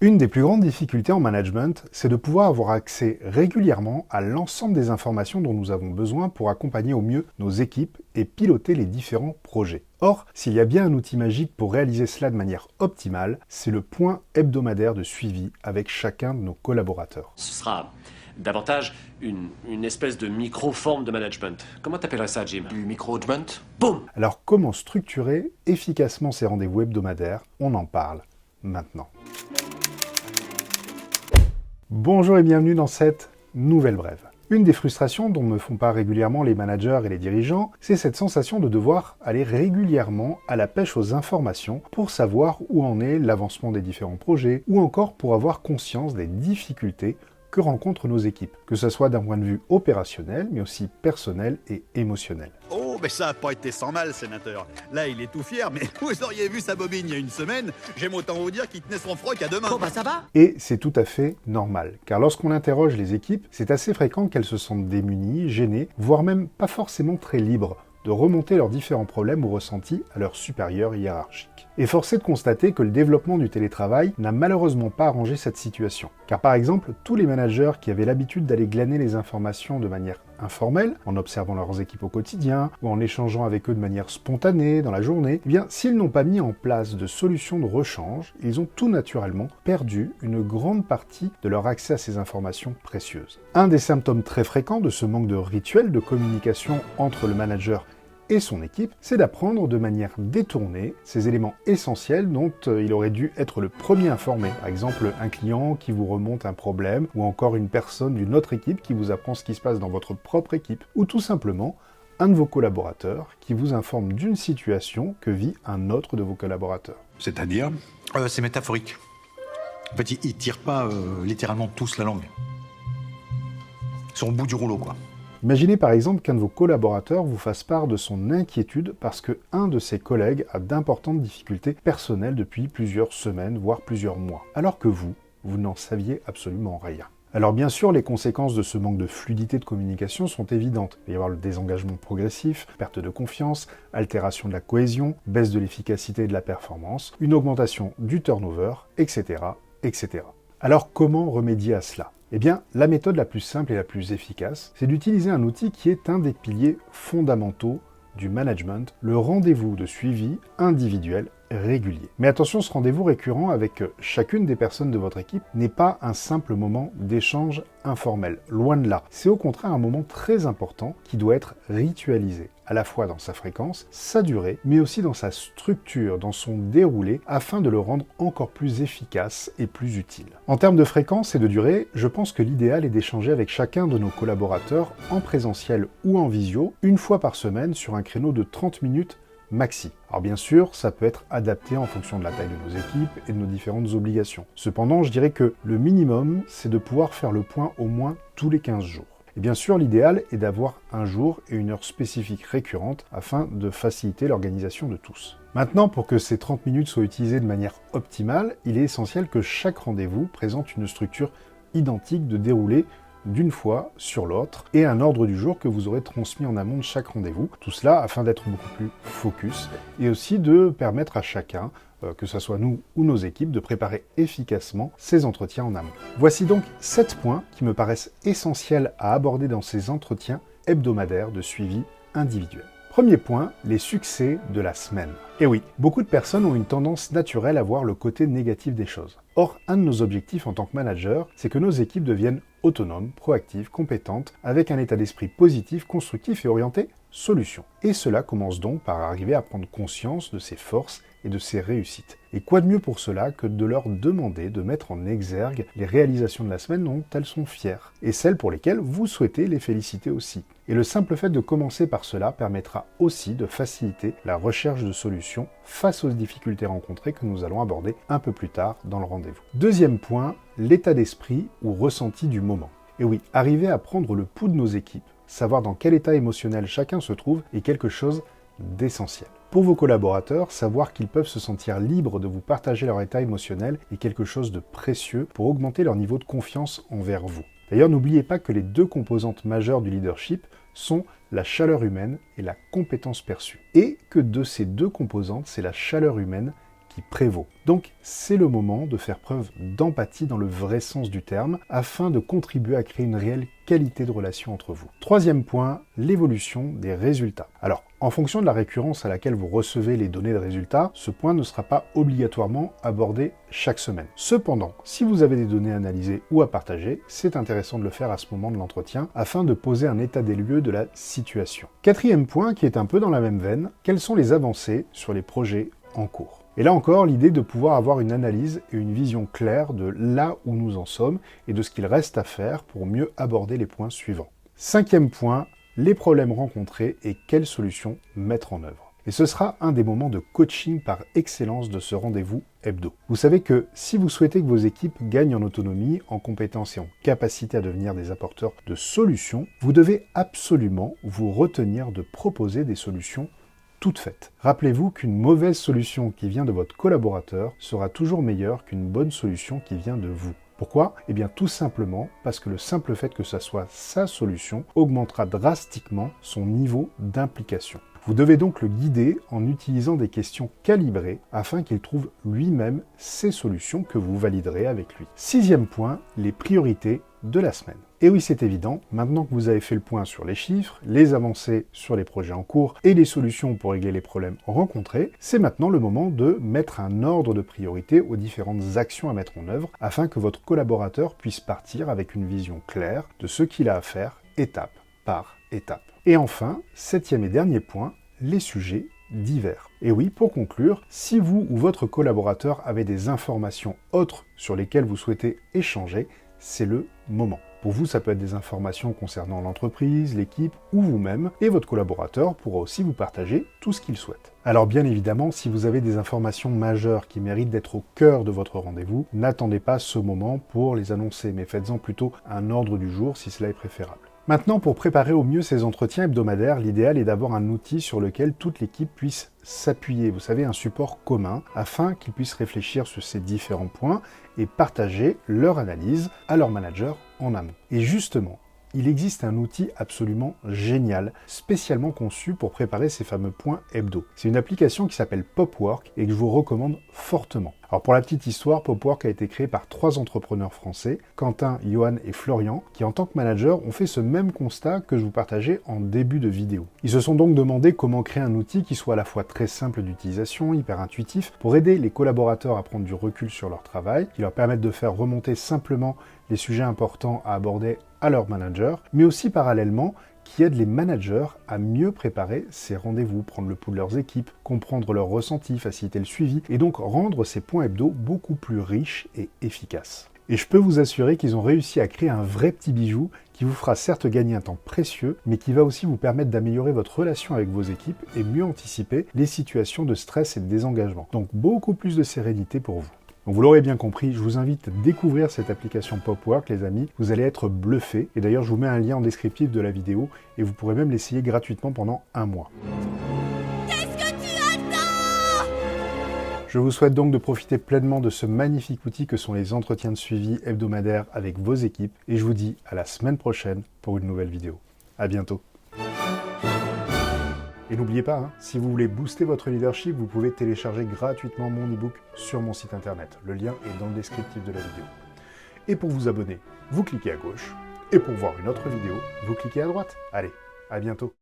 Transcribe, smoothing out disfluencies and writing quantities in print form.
Une des plus grandes difficultés en management, c'est de pouvoir avoir accès régulièrement à l'ensemble des informations dont nous avons besoin pour accompagner au mieux nos équipes et piloter les différents projets. Or, s'il y a bien un outil magique pour réaliser cela de manière optimale, c'est le point hebdomadaire de suivi avec chacun de nos collaborateurs. Ce sera davantage une espèce de micro-forme de management. Comment t'appellerais ça, Jim? Du micro-management? Boum! Alors, comment structurer efficacement ces rendez-vous hebdomadaires? On en parle maintenant. Bonjour et bienvenue dans cette nouvelle brève. Une des frustrations dont me font part régulièrement les managers et les dirigeants, c'est cette sensation de devoir aller régulièrement à la pêche aux informations pour savoir où en est l'avancement des différents projets ou encore pour avoir conscience des difficultés que rencontrent nos équipes, que ce soit d'un point de vue opérationnel, mais aussi personnel et émotionnel. Oh, mais ça n'a pas été sans mal, sénateur. Là, il est tout fier, mais vous auriez vu sa bobine il y a une semaine, j'aime autant vous dire qu'il tenait son froc à deux mains. Bon, bah ça va. Et c'est tout à fait normal, car lorsqu'on interroge les équipes, c'est assez fréquent qu'elles se sentent démunies, gênées, voire même pas forcément très libres de remonter leurs différents problèmes ou ressentis à leurs supérieurs hiérarchiques. Et force est de constater que le développement du télétravail n'a malheureusement pas arrangé cette situation. Car par exemple, tous les managers qui avaient l'habitude d'aller glaner les informations de manière informelle, en observant leurs équipes au quotidien, ou en échangeant avec eux de manière spontanée dans la journée, eh bien, s'ils n'ont pas mis en place de solutions de rechange, ils ont tout naturellement perdu une grande partie de leur accès à ces informations précieuses. Un des symptômes très fréquents de ce manque de rituel de communication entre le manager et son équipe, c'est d'apprendre de manière détournée ces éléments essentiels dont il aurait dû être le premier informé. Par exemple, un client qui vous remonte un problème, ou encore une personne d'une autre équipe qui vous apprend ce qui se passe dans votre propre équipe, ou tout simplement un de vos collaborateurs qui vous informe d'une situation que vit un autre de vos collaborateurs. C'est-à-dire? C'est métaphorique. En fait, ils tirent pas littéralement tous la langue. Ils sont au bout du rouleau, quoi. Imaginez par exemple qu'un de vos collaborateurs vous fasse part de son inquiétude parce que un de ses collègues a d'importantes difficultés personnelles depuis plusieurs semaines, voire plusieurs mois, alors que vous n'en saviez absolument rien. Alors bien sûr, les conséquences de ce manque de fluidité de communication sont évidentes. Il va y avoir le désengagement progressif, perte de confiance, altération de la cohésion, baisse de l'efficacité et de la performance, une augmentation du turnover, etc., etc. Alors comment remédier à cela ? Eh bien, la méthode la plus simple et la plus efficace, c'est d'utiliser un outil qui est un des piliers fondamentaux du management, le rendez-vous de suivi individuel régulier. Mais attention, ce rendez-vous récurrent avec chacune des personnes de votre équipe n'est pas un simple moment d'échange informel, loin de là. C'est au contraire un moment très important qui doit être ritualisé, à la fois dans sa fréquence, sa durée, mais aussi dans sa structure, dans son déroulé, afin de le rendre encore plus efficace et plus utile. En termes de fréquence et de durée, je pense que l'idéal est d'échanger avec chacun de nos collaborateurs en présentiel ou en visio, une fois par semaine sur un créneau de 30 minutes maxi. Alors bien sûr, ça peut être adapté en fonction de la taille de nos équipes et de nos différentes obligations. Cependant, je dirais que le minimum, c'est de pouvoir faire le point au moins tous les 15 jours. Et bien sûr, l'idéal est d'avoir un jour et une heure spécifique récurrente afin de faciliter l'organisation de tous. Maintenant, pour que ces 30 minutes soient utilisées de manière optimale, il est essentiel que chaque rendez-vous présente une structure identique de déroulé d'une fois sur l'autre, et un ordre du jour que vous aurez transmis en amont de chaque rendez-vous. Tout cela afin d'être beaucoup plus focus, et aussi de permettre à chacun, que ce soit nous ou nos équipes, de préparer efficacement ces entretiens en amont. Voici donc 7 points qui me paraissent essentiels à aborder dans ces entretiens hebdomadaires de suivi individuel. Premier point, les succès de la semaine. Et oui, beaucoup de personnes ont une tendance naturelle à voir le côté négatif des choses. Or, un de nos objectifs en tant que manager, c'est que nos équipes deviennent autonomes, proactives, compétentes, avec un état d'esprit positif, constructif et orienté solution. Et cela commence donc par arriver à prendre conscience de ses forces et de ses réussites. Et quoi de mieux pour cela que de leur demander de mettre en exergue les réalisations de la semaine dont elles sont fières, et celles pour lesquelles vous souhaitez les féliciter aussi. Et le simple fait de commencer par cela permettra aussi de faciliter la recherche de solutions face aux difficultés rencontrées que nous allons aborder un peu plus tard dans le rendez-vous. Deuxième point, l'état d'esprit ou ressenti du moment. Et oui, arriver à prendre le pouls de nos équipes, savoir dans quel état émotionnel chacun se trouve est quelque chose d'essentiel. Pour vos collaborateurs, savoir qu'ils peuvent se sentir libres de vous partager leur état émotionnel est quelque chose de précieux pour augmenter leur niveau de confiance envers vous. D'ailleurs, n'oubliez pas que les deux composantes majeures du leadership sont la chaleur humaine et la compétence perçue. Et que de ces deux composantes, c'est la chaleur humaine qui prévaut. Donc c'est le moment de faire preuve d'empathie dans le vrai sens du terme afin de contribuer à créer une réelle qualité de relation entre vous. Troisième point, l'évolution des résultats. Alors, en fonction de la récurrence à laquelle vous recevez les données de résultats, ce point ne sera pas obligatoirement abordé chaque semaine. Cependant, si vous avez des données analysées ou à partager, c'est intéressant de le faire à ce moment de l'entretien afin de poser un état des lieux de la situation. Quatrième point qui est un peu dans la même veine, quelles sont les avancées sur les projets en cours? Et là encore, l'idée de pouvoir avoir une analyse et une vision claire de là où nous en sommes et de ce qu'il reste à faire pour mieux aborder les points suivants. Cinquième point, les problèmes rencontrés et quelles solutions mettre en œuvre. Et ce sera un des moments de coaching par excellence de ce rendez-vous hebdo. Vous savez que si vous souhaitez que vos équipes gagnent en autonomie, en compétences et en capacité à devenir des apporteurs de solutions, vous devez absolument vous retenir de proposer des solutions toutes faites. Rappelez-vous qu'une mauvaise solution qui vient de votre collaborateur sera toujours meilleure qu'une bonne solution qui vient de vous. Pourquoi? Eh bien tout simplement parce que le simple fait que ça soit sa solution augmentera drastiquement son niveau d'implication. Vous devez donc le guider en utilisant des questions calibrées afin qu'il trouve lui-même ses solutions que vous validerez avec lui. Sixième point, les priorités de la semaine. Et oui, c'est évident, maintenant que vous avez fait le point sur les chiffres, les avancées sur les projets en cours et les solutions pour régler les problèmes rencontrés, c'est maintenant le moment de mettre un ordre de priorité aux différentes actions à mettre en œuvre afin que votre collaborateur puisse partir avec une vision claire de ce qu'il a à faire étape par étape. Et enfin, septième et dernier point, les sujets divers. Et oui, pour conclure, si vous ou votre collaborateur avez des informations autres sur lesquelles vous souhaitez échanger, c'est le moment. Pour vous, ça peut être des informations concernant l'entreprise, l'équipe ou vous-même, et votre collaborateur pourra aussi vous partager tout ce qu'il souhaite. Alors bien évidemment, si vous avez des informations majeures qui méritent d'être au cœur de votre rendez-vous, n'attendez pas ce moment pour les annoncer, mais faites-en plutôt un ordre du jour si cela est préférable. Maintenant, pour préparer au mieux ces entretiens hebdomadaires, l'idéal est d'avoir un outil sur lequel toute l'équipe puisse s'appuyer, vous savez, un support commun, afin qu'ils puissent réfléchir sur ces différents points et partager leur analyse à leur manager en amont. Et justement, il existe un outil absolument génial, spécialement conçu pour préparer ces fameux points hebdo. C'est une application qui s'appelle Popwork et que je vous recommande fortement. Alors pour la petite histoire, Popwork a été créé par 3 entrepreneurs français, Quentin, Johan et Florian, qui en tant que manager ont fait ce même constat que je vous partageais en début de vidéo. Ils se sont donc demandé comment créer un outil qui soit à la fois très simple d'utilisation, hyper intuitif, pour aider les collaborateurs à prendre du recul sur leur travail, qui leur permette de faire remonter simplement les sujets importants à aborder à leur manager, mais aussi parallèlement qui aide les managers à mieux préparer ces rendez-vous, prendre le pouls de leurs équipes, comprendre leurs ressentis, faciliter le suivi, et donc rendre ces points hebdo beaucoup plus riches et efficaces. Et je peux vous assurer qu'ils ont réussi à créer un vrai petit bijou qui vous fera certes gagner un temps précieux, mais qui va aussi vous permettre d'améliorer votre relation avec vos équipes et mieux anticiper les situations de stress et de désengagement. Donc beaucoup plus de sérénité pour vous. Donc vous l'aurez bien compris, je vous invite à découvrir cette application Popwork, les amis. Vous allez être bluffés. Et d'ailleurs, je vous mets un lien en descriptif de la vidéo et vous pourrez même l'essayer gratuitement pendant 1 mois. Qu'est-ce que tu attends? Je vous souhaite donc de profiter pleinement de ce magnifique outil que sont les entretiens de suivi hebdomadaires avec vos équipes. Et je vous dis à la semaine prochaine pour une nouvelle vidéo. À bientôt. Et n'oubliez pas, si vous voulez booster votre leadership, vous pouvez télécharger gratuitement mon e-book sur mon site internet. Le lien est dans le descriptif de la vidéo. Et pour vous abonner, vous cliquez à gauche. Et pour voir une autre vidéo, vous cliquez à droite. Allez, à bientôt.